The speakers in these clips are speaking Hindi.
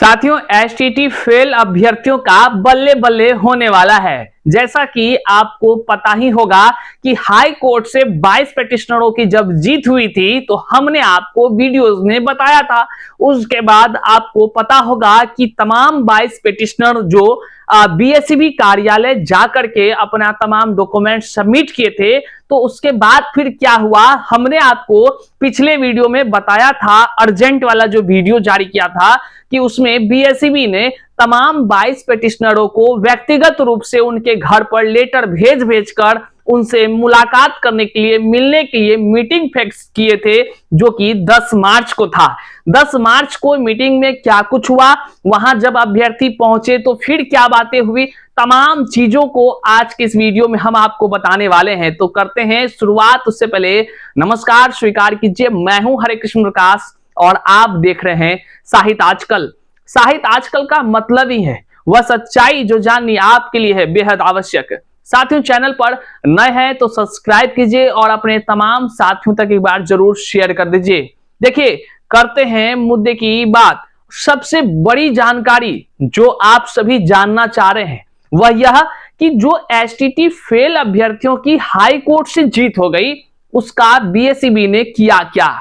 साथियों, एसटीटी फेल अभ्यर्थियों का बल्ले बल्ले होने वाला है। जैसा कि आपको पता ही होगा कि हाई कोर्ट से 22 पेटिशनरों की जब जीत हुई थी तो हमने आपको वीडियोस में बताया था। उसके बाद आपको पता होगा कि तमाम 22 पेटिशनर जो बीएसईबी कार्यालय जाकर के अपना तमाम डॉक्यूमेंट सबमिट किए थे, तो उसके बाद फिर क्या हुआ हमने आपको पिछले वीडियो में बताया था। अर्जेंट वाला जो वीडियो जारी किया था कि उसमें बीएसईबी ने तमाम 22 पेटिशनरों को व्यक्तिगत रूप से उनके घर पर लेटर भेज भेजकर उनसे मुलाकात करने के लिए, मिलने के लिए मीटिंग फिक्स किए थे, जो कि 10 मार्च को था। 10 मार्च को मीटिंग में क्या कुछ हुआ, वहां जब अभ्यर्थी पहुंचे तो फिर क्या बातें हुई, तमाम चीजों को आज के इस वीडियो में हम आपको बताने वाले हैं। तो करते हैं शुरुआत। उससे पहले नमस्कार स्वीकार कीजिए, मैं हूं हरे कृष्ण प्रकाश और आप देख रहे हैं साहित्य आजकल। साहित्य आजकल का मतलब ही है वह सच्चाई जो जाननी आपके लिए है बेहद आवश्यक। साथियों, चैनल पर नए हैं तो सब्सक्राइब कीजिए और अपने तमाम साथियों तक एक बार जरूर शेयर कर दीजिए। देखिए, करते हैं मुद्दे की बात। सबसे बड़ी जानकारी जो आप सभी जानना चाह रहे हैं वह यह कि जो एसटीटी फेल अभ्यर्थियों की हाई कोर्ट से जीत हो गई, उसका बीएसईबी ने किया क्या।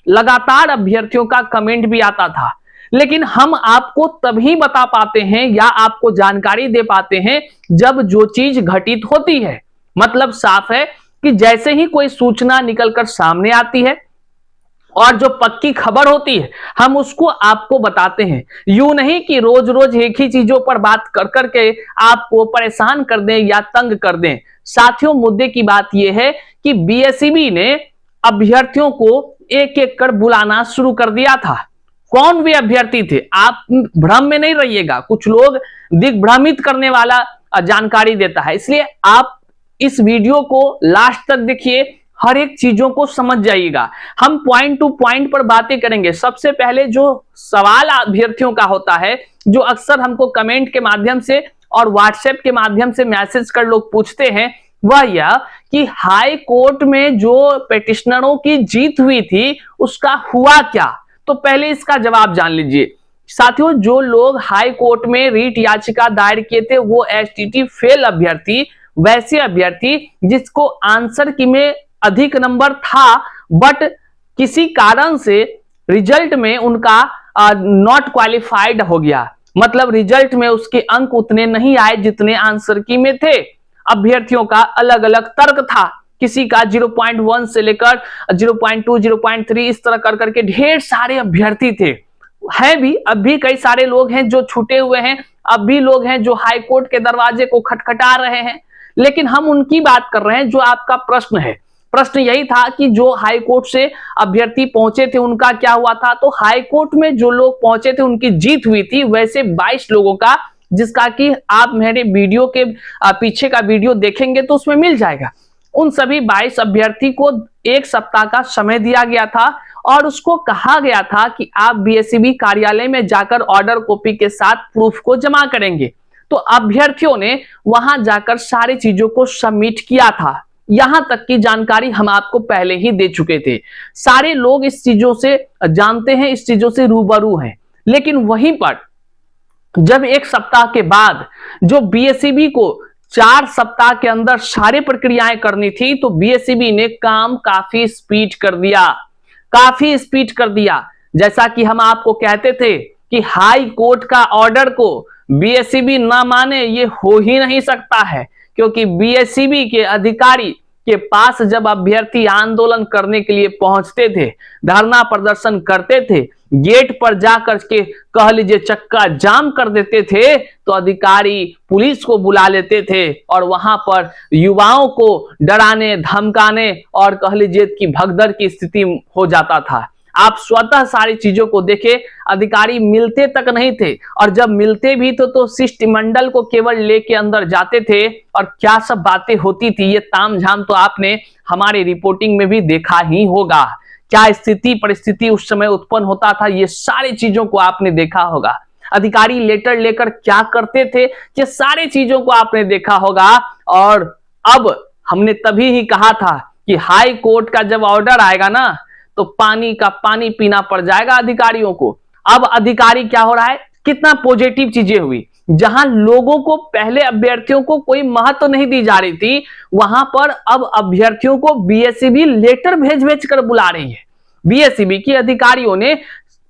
लगातार अभ्यर्थियों का कमेंट भी आता था, लेकिन हम आपको तभी बता पाते हैं या आपको जानकारी दे पाते हैं जब जो चीज घटित होती है। मतलब साफ है कि जैसे ही कोई सूचना निकलकर सामने आती है और जो पक्की खबर होती है हम उसको आपको बताते हैं। यूं नहीं कि रोज रोज एक ही चीजों पर बात कर करके आपको परेशान कर दें या तंग कर दें। साथियों, मुद्दे की बात यह है कि बीएसईबी ने अभ्यर्थियों को एक एक कर बुलाना शुरू कर दिया था। कौन वे अभ्यर्थी थे, आप भ्रम में नहीं रहिएगा। कुछ लोग दिग्भ्रमित करने वाला जानकारी देता है, इसलिए आप इस वीडियो को लास्ट तक देखिए, हर एक चीजों को समझ जाइएगा। हम पॉइंट टू पॉइंट पर बातें करेंगे। सबसे पहले जो सवाल अभ्यर्थियों का होता है, जो अक्सर हमको कमेंट के माध्यम से और व्हाट्सएप के माध्यम से मैसेज कर लोग पूछते हैं, वह यह कि हाई कोर्ट में जो पेटिशनरों की जीत हुई थी उसका हुआ क्या। तो पहले इसका जवाब जान लीजिए। साथियों, जो लोग हाई कोर्ट में रीट याचिका दायर किए थे वो एसटीटी फेल अभ्यर्थी, वैसे अभ्यर्थी जिसको आंसर की में अधिक नंबर था, बट किसी कारण से रिजल्ट में उनका नॉट क्वालिफाइड हो गया। मतलब रिजल्ट में उसके अंक उतने नहीं आए जितने आंसर की में थे। अभ्यर्थियों का अलग अलग तर्क था, किसी का 0.1 से लेकर 0.2, 0.3 इस तरह कर करके ढेर सारे अभ्यर्थी थे। है भी, अब भी कई सारे लोग हैं जो छूटे हुए हैं, अब भी लोग हैं जो हाई कोर्ट के दरवाजे को खटखटा रहे हैं। लेकिन हम उनकी बात कर रहे हैं जो आपका प्रश्न है। प्रश्न यही था कि जो हाई कोर्ट से अभ्यर्थी पहुंचे थे उनका क्या हुआ था। तो हाई कोर्ट में जो लोग पहुंचे थे उनकी जीत हुई थी, वैसे 22 लोगों का, जिसका कि आप मेरे वीडियो के पीछे का वीडियो देखेंगे तो उसमें मिल जाएगा। उन सभी 22 अभ्यर्थी को 1 सप्ताह का समय दिया गया था और उसको कहा गया था कि आप बीएसईबी कार्यालय में जाकर ऑर्डर कॉपी के साथ प्रूफ को जमा करेंगे। तो अभ्यर्थियों ने वहां जाकर सारी चीजों को सबमिट किया था। यहां तक की जानकारी हम आपको पहले ही दे चुके थे। सारे लोग इस चीजों से जानते हैं, इस चीजों से रूबरू हैं। लेकिन वहीं पर जब 1 सप्ताह के बाद जो बीएसईबी को 4 सप्ताह के अंदर सारी प्रक्रियाएं करनी थी, तो बीएसईबी ने काम काफी स्पीड कर दिया, काफी स्पीड कर दिया। जैसा कि हम आपको कहते थे कि हाई कोर्ट का ऑर्डर को बीएसईबी ना माने ये हो ही नहीं सकता है, क्योंकि बीएसईबी के अधिकारी के पास जब अभ्यर्थी आंदोलन करने के लिए पहुंचते थे, धरना प्रदर्शन करते थे, गेट पर जाकर के कह लीजिए चक्का जाम कर देते थे, तो अधिकारी पुलिस को बुला लेते थे और वहां पर युवाओं को डराने धमकाने और कह लीजिए कि भगदड़ की स्थिति हो जाता था। आप स्वतः सारी चीजों को देखें, अधिकारी मिलते तक नहीं थे, और जब मिलते भी तो शिष्टमंडल को केवल लेके अंदर जाते थे। और क्या सब बातें होती थी, ये तामझाम तो आपने हमारी रिपोर्टिंग में भी देखा ही होगा। क्या स्थिति परिस्थिति उस समय उत्पन्न होता था, ये सारी चीजों को आपने देखा होगा। अधिकारी लेटर लेकर क्या करते थे, ये सारी चीजों को आपने देखा होगा। और अब हमने तभी ही कहा था कि हाई कोर्ट का जब ऑर्डर आएगा ना, तो पानी का पानी पीना पड़ जाएगा अधिकारियों को। अब अधिकारी क्या हो रहा है, कितना पॉजिटिव चीजें हुई। जहां लोगों को पहले अभ्यर्थियों को कोई महत्व नहीं दी जा रही थी, वहां पर अब अभ्यर्थियों को बीएसईबी लेटर भेज भेज कर बुला रही है। बीएसईबी के अधिकारियों ने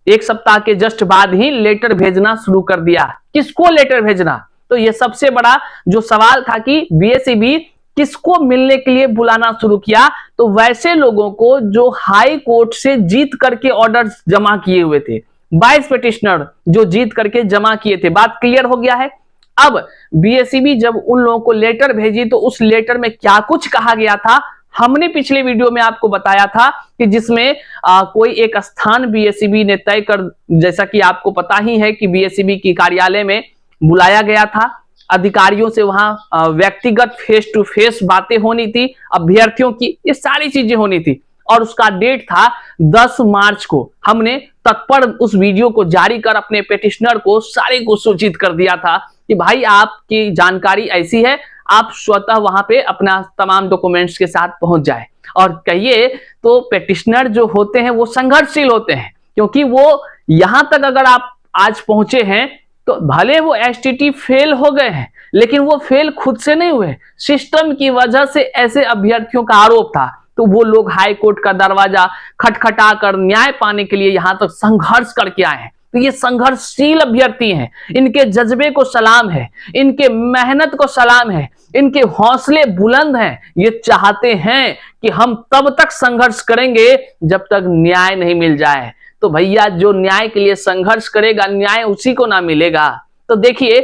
एक सप्ताह के जस्ट बाद ही लेटर भेजना शुरू कर दिया। किसको लेटर भेजना? तो यह सबसे बड़ा जो सवाल था कि बीएसईबी किसको मिलने के लिए बुलाना शुरू किया। तो वैसे लोगों को जो हाई कोर्ट से जीत करके ऑर्डर जमा किए हुए थे, 22 पिटिशनर जो जीत करके जमा किए थे। बात क्लियर हो गया है। अब बीएसईबी जब उन लोगों को लेटर भेजी तो उस लेटर में क्या कुछ कहा गया था, हमने पिछले वीडियो में आपको बताया था कि जिसमें कोई एक स्थान बीएसईबी ने तय कर, जैसा कि आपको पता ही है कि बीएसईबी की कार्यालय में बुलाया गया था अधिकारियों से, वहां व्यक्तिगत फेस टू फेस बातें होनी थी अभ्यर्थियों की, ये सारी चीजें होनी थी और उसका डेट था 10 मार्च को। हमने तत्पर उस वीडियो को जारी कर अपने पिटिशनर को सारे को सूचित कर दिया था कि भाई आपकी जानकारी ऐसी है, आप स्वतः वहां पे अपना तमाम डॉक्यूमेंट्स के साथ पहुंच जाए। और कहिए तो पिटिशनर जो होते हैं वो संघर्षशील होते हैं, क्योंकि वो यहां तक अगर आप आज पहुंचे हैं तो भले वो एसटीटी फेल हो गए हैं, लेकिन वो फेल खुद से नहीं हुए, सिस्टम की वजह से ऐसे अभ्यर्थियों का आरोप था। तो वो लोग हाई कोर्ट का दरवाजा खटखटा कर न्याय पाने के लिए यहां तक संघर्ष करके आए हैं। तो ये संघर्षशील अभ्यर्थी हैं, इनके जज्बे को सलाम है, इनके मेहनत को सलाम है, इनके हौसले बुलंद हैं। ये चाहते हैं कि हम तब तक संघर्ष करेंगे जब तक न्याय नहीं मिल जाए। तो भैया जो न्याय के लिए संघर्ष करेगा, न्याय उसी को ना मिलेगा। तो देखिए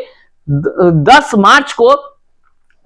10 मार्च को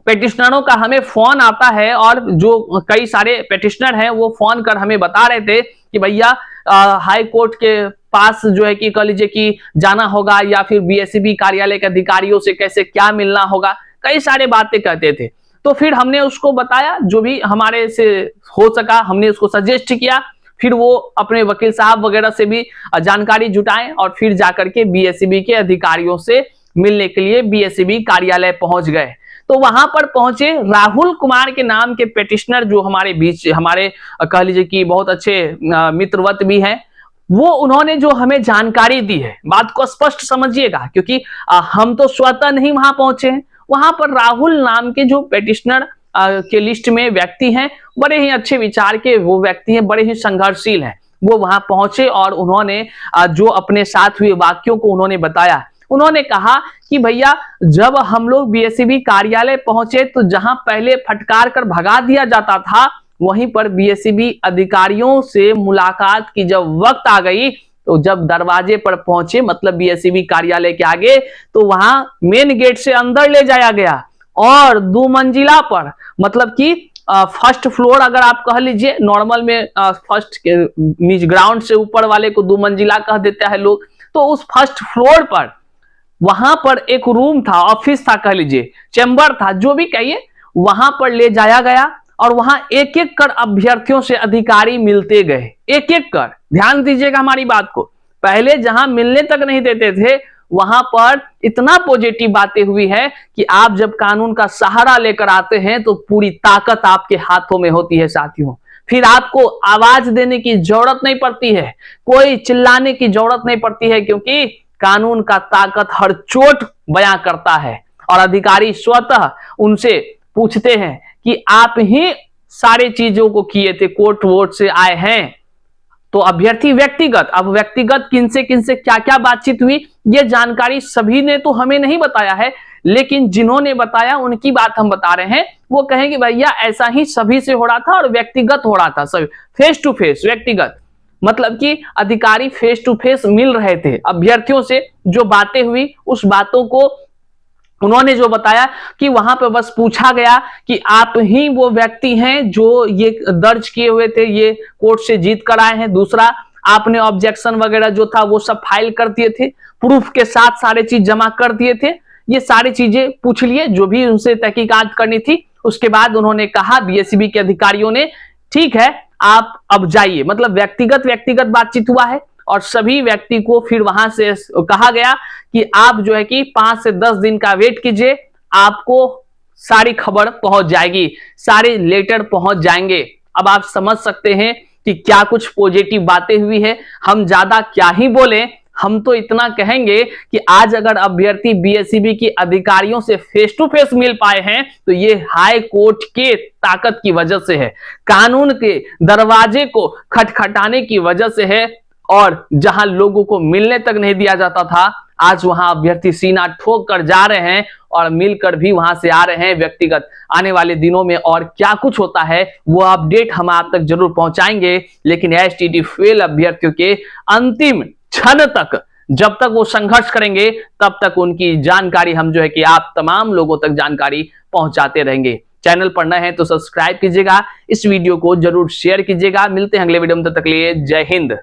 पेटिशनरों का हमें फोन आता है और जो कई सारे पेटिशनर हैं वो फोन कर हमें बता रहे थे कि भैया हाई कोर्ट के पास जो है कि कह लीजिए कि जाना होगा या फिर बीएसईबी कार्यालय के अधिकारियों से कैसे क्या मिलना होगा, कई सारे बातें कहते थे। तो फिर हमने उसको बताया, जो भी हमारे से हो सका हमने उसको सजेस्ट किया। फिर वो अपने वकील साहब वगैरह से भी जानकारी जुटाएं और फिर जाकर के बीएसईबी के अधिकारियों से मिलने के लिए बीएसईबी कार्यालय पहुंच गए। तो वहां पर पहुंचे राहुल कुमार के नाम के पेटिशनर जो हमारे बीच, हमारे कह लीजिए कि बहुत अच्छे मित्रवत भी हैं, वो उन्होंने जो हमें जानकारी दी है, बात को स्पष्ट समझिएगा, क्योंकि हम तो स्वतः नहीं वहां पहुंचे हैं। वहां पर राहुल नाम के जो पेटिशनर के लिस्ट में व्यक्ति हैं, बड़े ही अच्छे विचार के वो व्यक्ति हैं, बड़े ही संघर्षशील हैं। वो वहां पहुंचे और उन्होंने जो अपने साथ हुए वाक्यों को उन्होंने बताया। उन्होंने कहा कि भैया जब हम लोग बीएसईबी कार्यालय पहुंचे तो जहां पहले फटकार कर भगा दिया जाता था, वहीं पर बीएसईबी अधिकारियों से मुलाकात की जब वक्त आ गई तो जब दरवाजे पर पहुंचे, मतलब बीएसईबी कार्यालय के आगे, तो वहां मेन गेट से अंदर ले जाया गया और 2 मंजिला पर, मतलब कि फर्स्ट फ्लोर अगर आप कह लीजिए, नॉर्मल में फर्स्ट नीच ग्राउंड से ऊपर वाले को 2 मंजिला कह देता है लोग, तो उस फर्स्ट फ्लोर पर वहां पर एक रूम था, ऑफिस था, कह लीजिए चैम्बर था, जो भी कहिए, वहां पर ले जाया गया और वहां एक एक कर अभ्यर्थियों से अधिकारी मिलते गए, एक एक कर। ध्यान दीजिएगा हमारी बात को, पहले जहां मिलने तक नहीं देते थे वहां पर इतना पॉजिटिव बातें हुई है कि आप जब कानून का सहारा लेकर आते हैं तो पूरी ताकत आपके हाथों में होती है साथियों। फिर आपको आवाज देने की जरूरत नहीं पड़ती है, कोई चिल्लाने की जरूरत नहीं पड़ती है, क्योंकि कानून का ताकत हर चोट बयां करता है। और अधिकारी स्वतः उनसे पूछते हैं कि आप ही सारे चीजों को किए थे, कोर्ट वोट से आए हैं। तो अभ्यर्थी व्यक्तिगत, अब व्यक्तिगत किनसे किनसे क्या क्या बातचीत हुई, ये जानकारी सभी ने तो हमें नहीं बताया है, लेकिन जिन्होंने बताया उनकी बात हम बता रहे हैं। वो कहेंगे भैया ऐसा ही सभी से हो रहा था और व्यक्तिगत हो रहा था, सभी फेस टू फेस व्यक्तिगत, मतलब कि अधिकारी फेस टू फेस मिल रहे थे अभ्यर्थियों से। जो बातें हुई उस बातों को उन्होंने जो बताया कि वहां पर बस पूछा गया कि आप ही वो व्यक्ति हैं जो ये दर्ज किए हुए थे, ये कोर्ट से जीत कर आए हैं। दूसरा, आपने ऑब्जेक्शन वगैरह जो था वो सब फाइल कर दिए थे, प्रूफ के साथ सारे चीज जमा कर दिए थे। ये सारी चीजें पूछ लिए जो भी उनसे तहकीकात करनी थी। उसके बाद उन्होंने कहा, बीएसईबी के अधिकारियों ने, ठीक है आप अब जाइए, मतलब व्यक्तिगत बातचीत हुआ है और सभी व्यक्ति को फिर वहां से कहा गया कि आप जो है कि 5 से 10 दिन का वेट कीजिए, आपको सारी खबर पहुंच जाएगी, सारे लेटर पहुंच जाएंगे। अब आप समझ सकते हैं कि क्या कुछ पॉजिटिव बातें हुई है। हम ज्यादा क्या ही बोले, हम तो इतना कहेंगे कि आज अगर अभ्यर्थी बीएसईबी की अधिकारियों से फेस टू फेस मिल पाए हैं तो ये हाई कोर्ट के ताकत की वजह से है, कानून के दरवाजे को खटखटाने की वजह से है। और जहां लोगों को मिलने तक नहीं दिया जाता था, आज वहां अभ्यर्थी सीना ठोक कर जा रहे हैं और मिलकर भी वहां से आ रहे हैं व्यक्तिगत। आने वाले दिनों में और क्या कुछ होता है वो अपडेट हम आप तक जरूर पहुंचाएंगे, लेकिन एसटीटी फेल अभ्यर्थियों के अंतिम क्षण तक जब तक वो संघर्ष करेंगे तब तक उनकी जानकारी हम जो है कि आप तमाम लोगों तक जानकारी पहुंचाते रहेंगे। चैनल पर नए हैं तो सब्सक्राइब कीजिएगा, इस वीडियो को जरूर शेयर कीजिएगा। मिलते हैं अगले वीडियो में, तब तक के लिए जय हिंद।